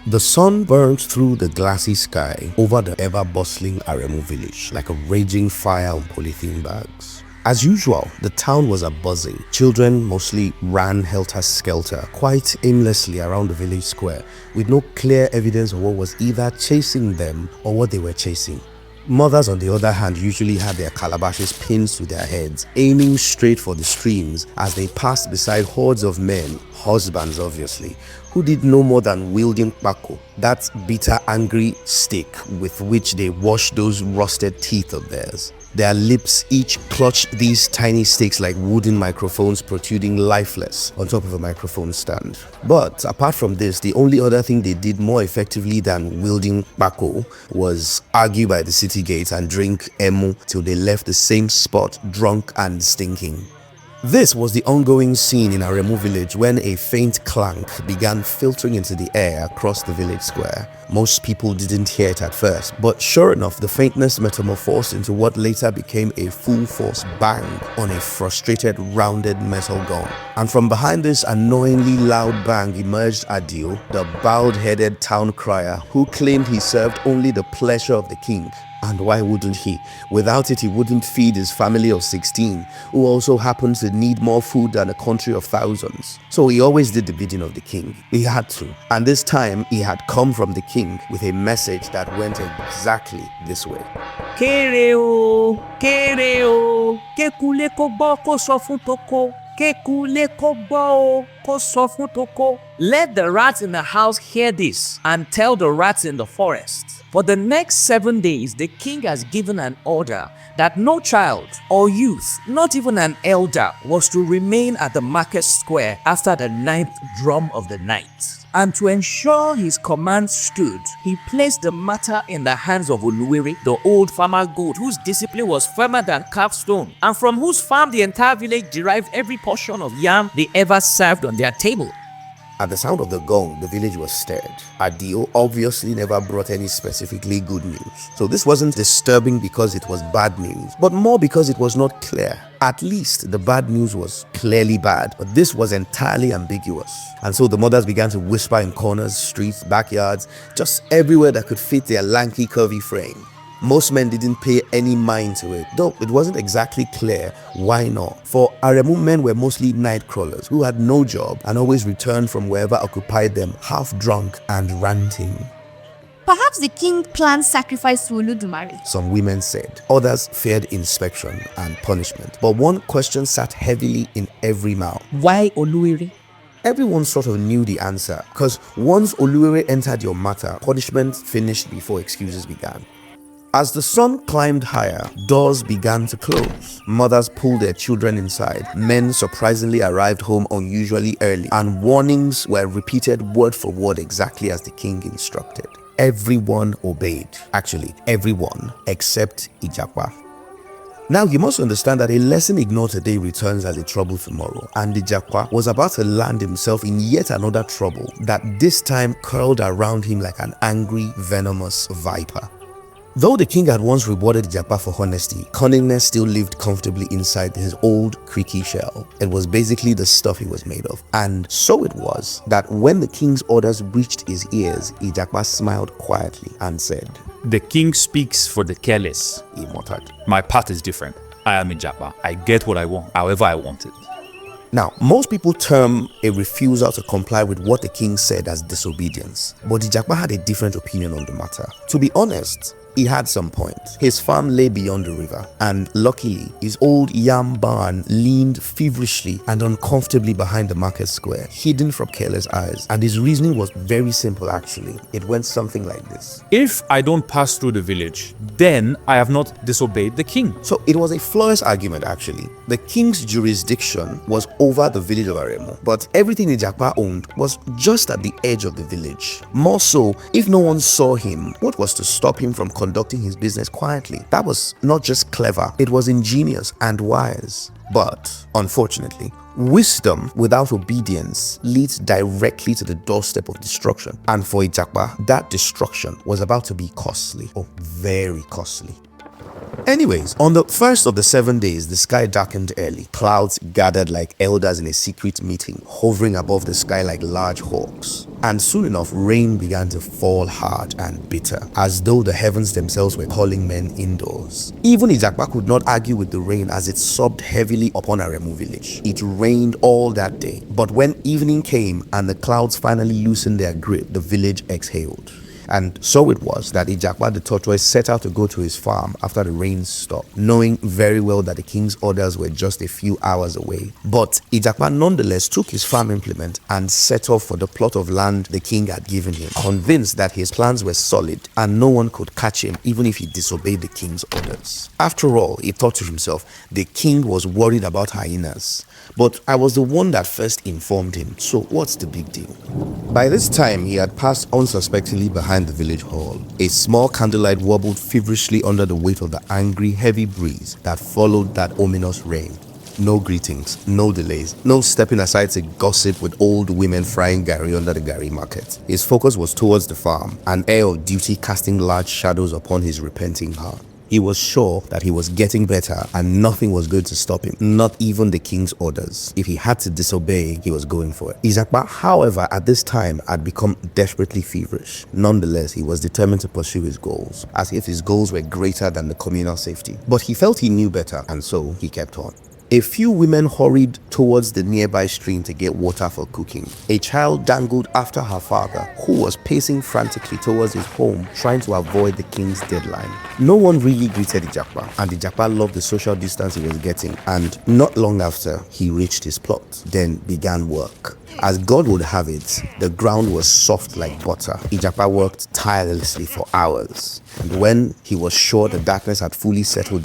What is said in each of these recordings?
The sun burned through the glassy sky over the ever-bustling Àrèmú village like a raging fire on polythene bags. As usual, the town was a-buzzing. Children mostly ran helter-skelter, quite aimlessly around the village square, with no clear evidence of what was either chasing them or what they were chasing. Mothers, on the other hand, usually had their calabashes pinned to their heads, aiming straight for the streams as they passed beside hordes of men, husbands obviously, who did no more than wielding kpako, that bitter, angry stick with which they wash those rusted teeth of theirs. Their lips each clutched these tiny sticks like wooden microphones protruding lifeless on top of a microphone stand. But apart from this, the only other thing they did more effectively than wielding kpako was argue by the city gates and drink emu till they left the same spot drunk and stinking. This was the ongoing scene in Àrèmú village when a faint clank began filtering into the air across the village square. Most people didn't hear it at first, but sure enough, the faintness metamorphosed into what later became a full-force bang on a frustrated, rounded metal gong. And from behind this annoyingly loud bang emerged Adio, the bowed-headed town crier who claimed he served only the pleasure of the king. And why wouldn't he? Without it, he wouldn't feed his family of 16, who also happened to need more food than a country of thousands. So he always did the bidding of the king. He had to. And this time, he had come from the king with a message that went exactly this way. Kéré o, kékulé kó gbọ́ kó sọ fún toko. Kékulé kó gbọ́ o, kó sọ fún toko. Let the rats in the house hear this and tell the rats in the forest. For the next 7 days, the king has given an order that no child or youth, not even an elder, was to remain at the market square after the 9th drum of the night. And to ensure his command stood, he placed the matter in the hands of Oluwere, the old farmer goat whose discipline was firmer than carved stone, and from whose farm the entire village derived every portion of yam they ever served on their table. At the sound of the gong, the village was stirred. Adio obviously never brought any specifically good news. So this wasn't disturbing because it was bad news, but more because it was not clear. At least the bad news was clearly bad, but this was entirely ambiguous. And so the mothers began to whisper in corners, streets, backyards, just everywhere that could fit their lanky, curvy frame. Most men didn't pay any mind to it, though it wasn't exactly clear why not. For Àrèmú men were mostly night crawlers who had no job and always returned from wherever occupied them half drunk and ranting. Perhaps the king planned sacrifice to Olódùmarè, some women said. Others feared inspection and punishment. But one question sat heavily in every mouth. Why Oluwere? Everyone sort of knew the answer, because once Oluwere entered your matter, punishment finished before excuses began. As the sun climbed higher, doors began to close. Mothers pulled their children inside. Men surprisingly arrived home unusually early, and warnings were repeated word for word exactly as the king instructed. Everyone obeyed. Actually, everyone except Ijapa. Now, you must understand that a lesson ignored today returns as a trouble tomorrow, and Ijapa was about to land himself in yet another trouble that this time curled around him like an angry, venomous viper. Though the king had once rewarded Ijapa for honesty, cunningness still lived comfortably inside his old creaky shell. It was basically the stuff he was made of. And so it was that when the king's orders reached his ears, Ijapa smiled quietly and said, "The king speaks for the careless." he muttered. My path is different. I am Ijapa. I get what I want, however I want it. Now, most people term a refusal to comply with what the king said as disobedience, but Ijapa had a different opinion on the matter. To be honest, he had some point. His farm lay beyond the river, and luckily, his old yam barn leaned feverishly and uncomfortably behind the market square, hidden from careless eyes. And his reasoning was very simple actually. It went something like this. If I don't pass through the village, then I have not disobeyed the king. So it was a flawless argument actually. The king's jurisdiction was over the village of Àrèmú, but everything Ijapa owned was just at the edge of the village. More so, if no one saw him, what was to stop him from conducting his business quietly? That was not just clever, it was ingenious and wise. But unfortunately, wisdom without obedience leads directly to the doorstep of destruction. And for Ijapa, that destruction was about to be costly, very costly. Anyways, on the first of the 7 days, the sky darkened early. Clouds gathered like elders in a secret meeting, hovering above the sky like large hawks. And soon enough, rain began to fall hard and bitter, as though the heavens themselves were calling men indoors. Even Ijapa could not argue with the rain as it sobbed heavily upon Àrèmú village. It rained all that day, but when evening came and the clouds finally loosened their grip, the village exhaled. And so it was that Ijapa the tortoise set out to go to his farm after the rain stopped, knowing very well that the king's orders were just a few hours away. But Ijapa nonetheless took his farm implement and set off for the plot of land the king had given him, convinced that his plans were solid and no one could catch him even if he disobeyed the king's orders. After all, he thought to himself, the king was worried about hyenas. But I was the one that first informed him, so what's the big deal? By this time, he had passed unsuspectingly behind the village hall. A small candlelight wobbled feverishly under the weight of the angry, heavy breeze that followed that ominous rain. No greetings, no delays, no stepping aside to gossip with old women frying gari under the gari market. His focus was towards the farm, an air of duty casting large shadows upon his repenting heart. He was sure that he was getting better and nothing was going to stop him, not even the king's orders. If he had to disobey, he was going for it. Ijapa, however, at this time had become desperately feverish. Nonetheless, he was determined to pursue his goals, as if his goals were greater than the communal safety. But he felt he knew better, and so he kept on. A few women hurried towards the nearby stream to get water for cooking. A child dangled after her father, who was pacing frantically towards his home, trying to avoid the king's deadline. No one really greeted Ijapa, and Ijapa loved the social distance he was getting, and not long after, he reached his plot, then began work. As God would have it, the ground was soft like butter. Ijapa worked tirelessly for hours, and when he was sure the darkness had fully settled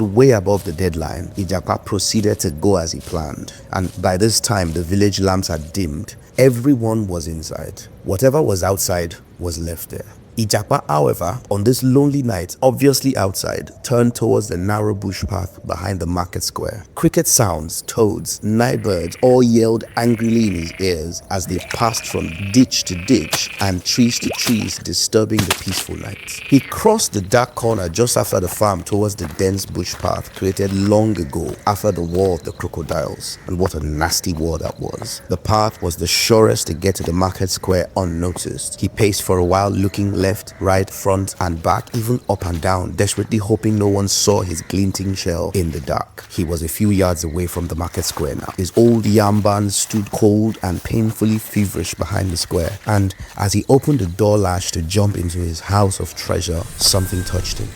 way above the deadline, Ijapa proceeded to go as he planned. And by this time, the village lamps had dimmed. Everyone was inside. Whatever was outside was left there. Ijapa, however, on this lonely night, obviously outside, turned towards the narrow bush path behind the market square. Cricket sounds, toads, night birds all yelled angrily in his ears as they passed from ditch to ditch and trees to trees, disturbing the peaceful night. He crossed the dark corner just after the farm towards the dense bush path created long ago after the War of the Crocodiles. And what a nasty war that was. The path was the surest to get to the market square unnoticed. He paced for a while, looking left, right, front, and back, even up and down, desperately hoping no one saw his glinting shell in the dark. He was a few yards away from the market square now. His old yam barn stood cold and painfully feverish behind the square, and as he opened the door latch to jump into his house of treasure, something touched him.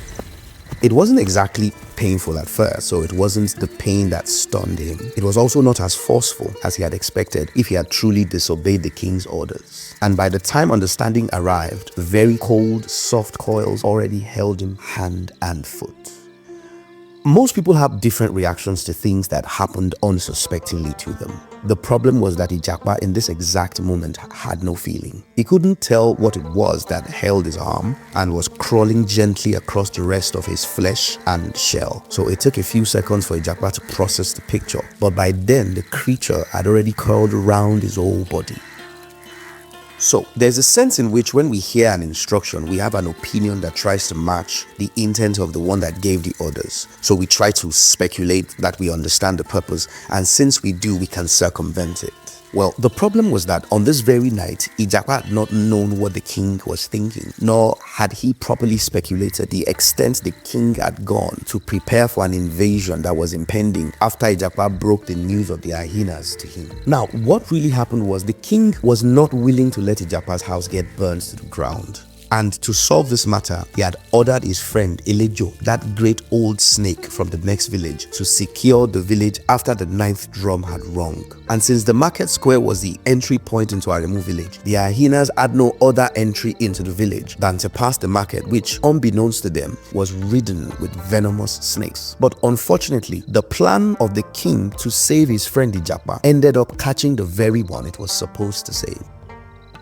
It wasn't exactly painful at first, so it wasn't the pain that stunned him. It was also not as forceful as he had expected if he had truly disobeyed the king's orders. And by the time understanding arrived, the very cold, soft coils already held him hand and foot. Most people have different reactions to things that happened unsuspectingly to them. The problem was that Ijapa in this exact moment had no feeling. He couldn't tell what it was that held his arm and was crawling gently across the rest of his flesh and shell. So it took a few seconds for Ijapa to process the picture, but by then the creature had already curled around his whole body. So, there's a sense in which when we hear an instruction, we have an opinion that tries to match the intent of the one that gave the orders. So we try to speculate that we understand the purpose, and since we do, we can circumvent it. Well, the problem was that on this very night, Ijapa had not known what the king was thinking, nor had he properly speculated the extent the king had gone to prepare for an invasion that was impending after Ijapa broke the news of the hyenas to him. Now, what really happened was the king was not willing to let Ijapa's house get burned to the ground. And to solve this matter, he had ordered his friend Elejo, that great old snake from the next village, to secure the village after the 9th drum had rung. And since the market square was the entry point into Àrèmú village, the hyenas had no other entry into the village than to pass the market, which, unbeknownst to them, was ridden with venomous snakes. But unfortunately, the plan of the king to save his friend Ijapa ended up catching the very one it was supposed to save.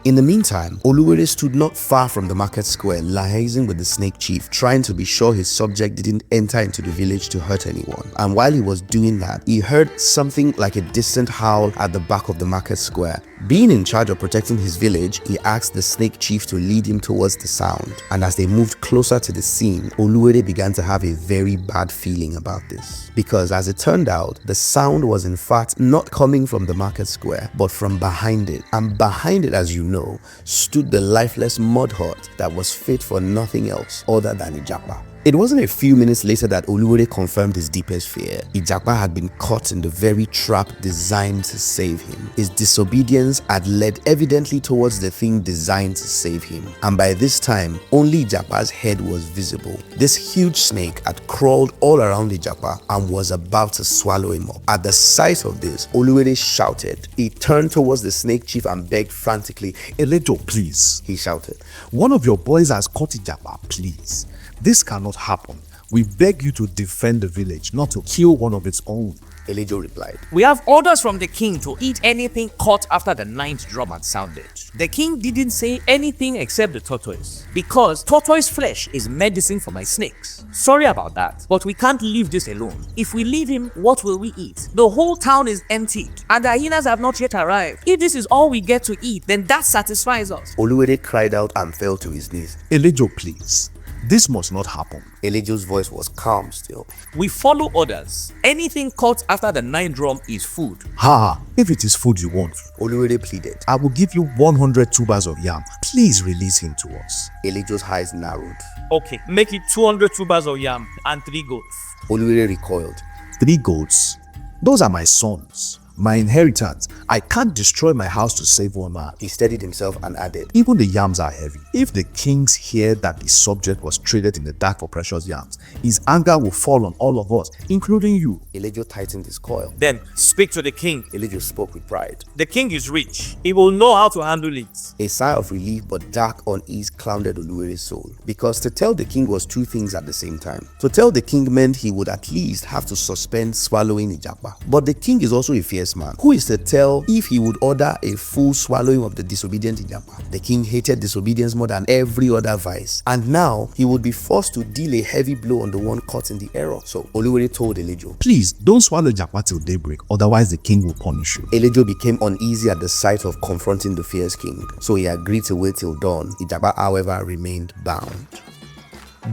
In the meantime, Oluwere stood not far from the market square, liaising with the snake chief, trying to be sure his subject didn't enter into the village to hurt anyone. And while he was doing that, he heard something like a distant howl at the back of the market square. Being in charge of protecting his village, he asked the snake chief to lead him towards the sound. And as they moved closer to the scene, Oluwere began to have a very bad feeling about this. Because as it turned out, the sound was in fact not coming from the market square, but from behind it. And behind it, as you know, stood the lifeless mud hut that was fit for nothing else other than Ijapa. It wasn't a few minutes later that Oluwere confirmed his deepest fear. Ijapa had been caught in the very trap designed to save him. His disobedience had led evidently towards the thing designed to save him. And by this time, only Ijapa's head was visible. This huge snake had crawled all around Ijapa and was about to swallow him up. At the sight of this, Oluwere shouted. He turned towards the snake chief and begged frantically, Elijah, please. He shouted. One of your boys has caught Ijapa, please. This cannot happen. We beg you to defend the village, not to kill one of its own. Elijah replied. We have orders from the king to eat anything caught after the 9th drum had sounded. The king didn't say anything except the tortoise, because tortoise flesh is medicine for my snakes. Sorry about that, but we can't leave this alone. If we leave him, what will we eat? The whole town is emptied, and the hyenas have not yet arrived. If this is all we get to eat, then that satisfies us. Oluwere cried out and fell to his knees. Elijah, please. This must not happen. Elijah's voice was calm still. We follow orders. Anything caught after the 9th drum is food. Ha! If it is food you want, Oluwere pleaded. I will give you 100 tubers of yam. Please release him to us. Elijah's eyes narrowed. Okay, make it 200 tubers of yam and 3 goats. Oluwere recoiled. 3 goats? Those are my sons. My inheritance. I can't destroy my house to save one man. He steadied himself and added, Even the yams are heavy. If the kings hear that the subject was traded in the dark for precious yams, his anger will fall on all of us, including you. Elijah tightened his coil. Then speak to the king. Elijah spoke with pride. The king is rich. He will know how to handle it. A sigh of relief but dark unease clouded Oluwere's soul. Because to tell the king was 2 things at the same time. To tell the king meant he would at least have to suspend swallowing Ijapa. But the king is also a fierce man. Who is to tell if he would order a full swallowing of the disobedient Ijapa? The king hated disobedience more than every other vice. And now he would be forced to deal a heavy blow on the one caught in the error. So Oluwere told Elijah, Please, don't swallow Ijapa till daybreak, otherwise the king will punish you. Elijah became uneasy at the sight of confronting the fierce king, so he agreed to wait till dawn. Ijapa, however, remained bound.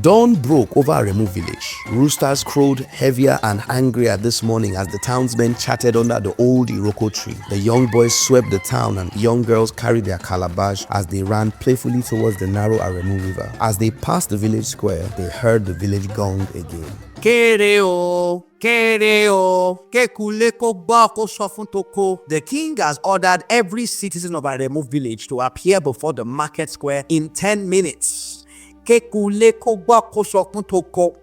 Dawn broke over Àrèmú village. Roosters crowed heavier and angrier this morning as the townsmen chatted under the old Iroko tree. The young boys swept the town and young girls carried their calabash as they ran playfully towards the narrow Àrèmú river. As they passed the village square, they heard the village gong again. Kereo, kereo, kekule ko gba ko sọ fún toko. The king has ordered every citizen of Àrèmú village to appear before the market square in 10 minutes. Kekule ko gba ko sọ fún toko.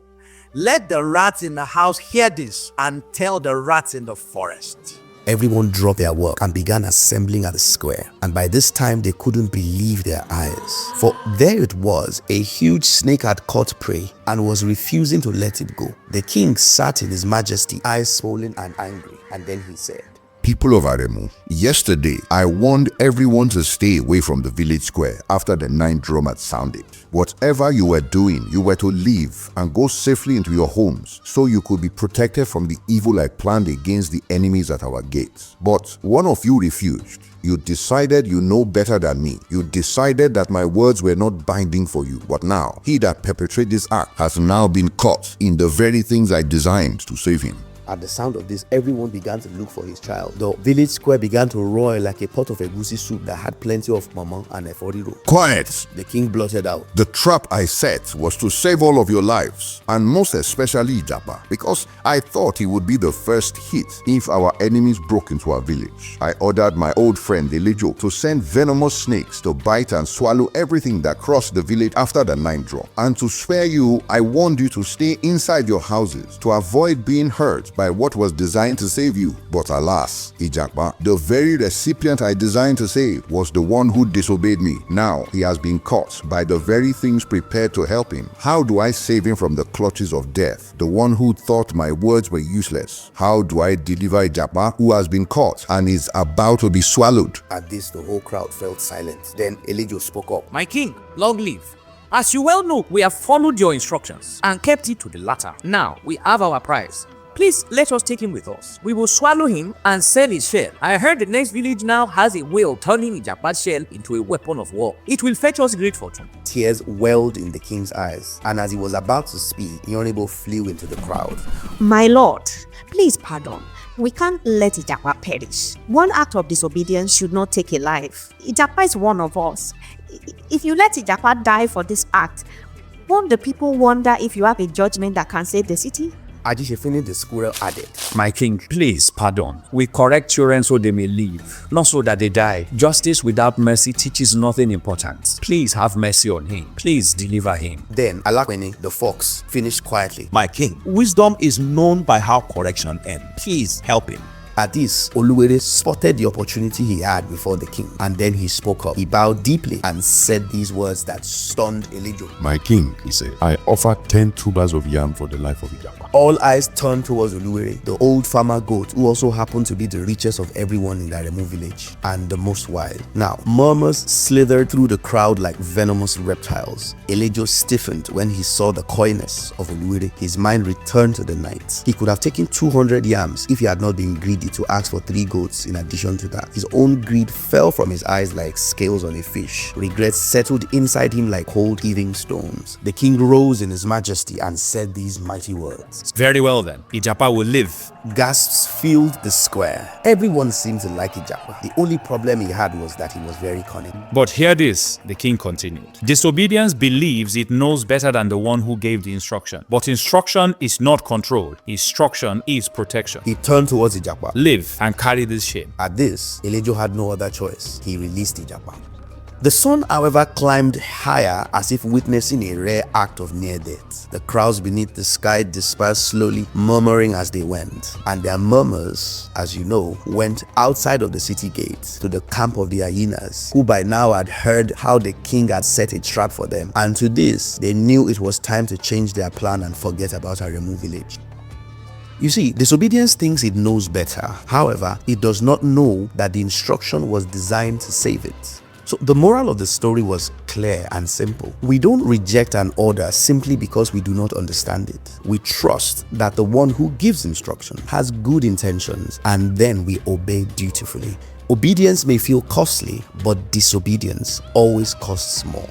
Let the rats in the house hear this and tell the rats in the forest. Everyone dropped their work and began assembling at the square. And by this time, they couldn't believe their eyes. For there it was, a huge snake had caught prey and was refusing to let it go. The king sat in his majesty, eyes swollen and angry. And then he said, People of Àrèmú, yesterday I warned everyone to stay away from the village square after the 9th drum had sounded. Whatever you were doing, you were to leave and go safely into your homes so you could be protected from the evil I planned against the enemies at our gates. But one of you refused. You decided you know better than me. You decided that my words were not binding for you. But now, he that perpetrated this act has now been caught in the very things I designed to save him. At the sound of this, everyone began to look for his child. The village square began to roar like a pot of egusi soup that had plenty of mama and eforiro. Quiet! The king blurted out, The trap I set was to save all of your lives, and most especially Ijapa, because I thought he would be the first hit if our enemies broke into our village. I ordered my old friend Elijah to send venomous snakes to bite and swallow everything that crossed the village after the 9th drum. And to spare you, I warned you to stay inside your houses to avoid being hurt by what was designed to save you. But alas, Ijapa, the very recipient I designed to save was the one who disobeyed me. Now he has been caught by the very things prepared to help him. How do I save him from the clutches of death, the one who thought my words were useless? How do I deliver Ijapa, who has been caught and is about to be swallowed? At this, the whole crowd felt silent. Then Elijah spoke up. My king, long live. As you well know, we have followed your instructions and kept it to the latter. Now, we have our prize. Please let us take him with us. We will swallow him and sell his shell. I heard the next village now has a way of turning Ijapa's shell into a weapon of war. It will fetch us great fortune. Tears welled in the king's eyes, and as he was about to speak, Yoruba flew into the crowd. My lord, please pardon. We can't let Ijapa perish. One act of disobedience should not take a life. Ijapa is one of us. If you let Ijapa die for this act, won't the people wonder if you have a judgment that can save the city? Ajishefini the squirrel added. My king, please pardon. We correct children so they may live, not so that they die. Justice without mercy teaches nothing important. Please have mercy on him. Please deliver him. Then Alakwene, the fox, finished quietly. My king, wisdom is known by how correction ends. Please help him. At this, Oluwere spotted the opportunity he had before the king, and then he spoke up. He bowed deeply and said these words that stunned Elijah. My king, he said, I offer 10 tubers of yam for the life of Ijapa. All eyes turned towards Oluwere, the old farmer goat who also happened to be the richest of everyone in the Àrèmú village and the most wild. Now, murmurs slithered through the crowd like venomous reptiles. Elijah stiffened when he saw the coyness of Oluwere. His mind returned to the night. He could have taken 200 yams if he had not been greedy to ask for 3 goats in addition to that. His own greed fell from his eyes like scales on a fish. Regret settled inside him like cold heaving stones. The king rose in his majesty and said these mighty words. Very well then, Ijapa will live. Gasps filled the square. Everyone seemed to like Ijapa. The only problem he had was that he was very cunning. But hear this, the king continued. Disobedience believes it knows better than the one who gave the instruction. But instruction is not control. Instruction is protection. He turned towards Ijapa. Live and carry this shame. At this, Elijah had no other choice. He released Ijapa. The sun, however, climbed higher as if witnessing a rare act of near death. The crowds beneath the sky dispersed slowly, murmuring as they went. And their murmurs, as you know, went outside of the city gates to the camp of the hyenas, who by now had heard how the king had set a trap for them. And to this, they knew it was time to change their plan and forget about Àrèmú village. You see, disobedience thinks it knows better. However, it does not know that the instruction was designed to save it. So the moral of the story was clear and simple. We don't reject an order simply because we do not understand it. We trust that the one who gives instruction has good intentions, and then we obey dutifully. Obedience may feel costly, but disobedience always costs more.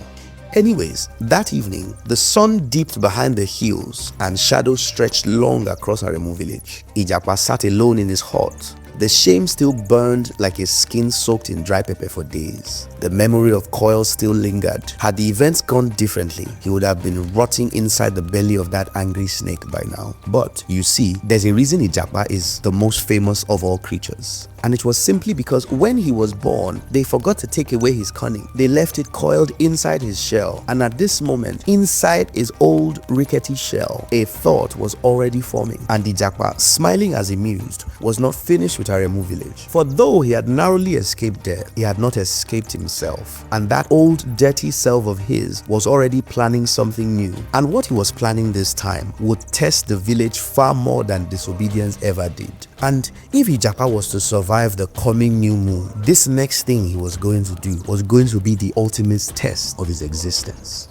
Anyways, that evening, the sun dipped behind the hills and shadows stretched long across Àrèmú village. Ijapa sat alone in his hut. The shame still burned like a skin soaked in dry pepper for days. The memory of coils still lingered. Had the events gone differently, he would have been rotting inside the belly of that angry snake by now. But you see, there's a reason Ijapa is the most famous of all creatures. And it was simply because when he was born, they forgot to take away his cunning. They left it coiled inside his shell. And at this moment, inside his old rickety shell, a thought was already forming. And Ijapa, smiling as he mused, was not finished with Àrèmú village. For though he had narrowly escaped death, he had not escaped himself. And that old dirty self of his was already planning something new. And what he was planning this time would test the village far more than disobedience ever did. And if Ijapa was to survive the coming new moon, this next thing he was going to do was going to be the ultimate test of his existence.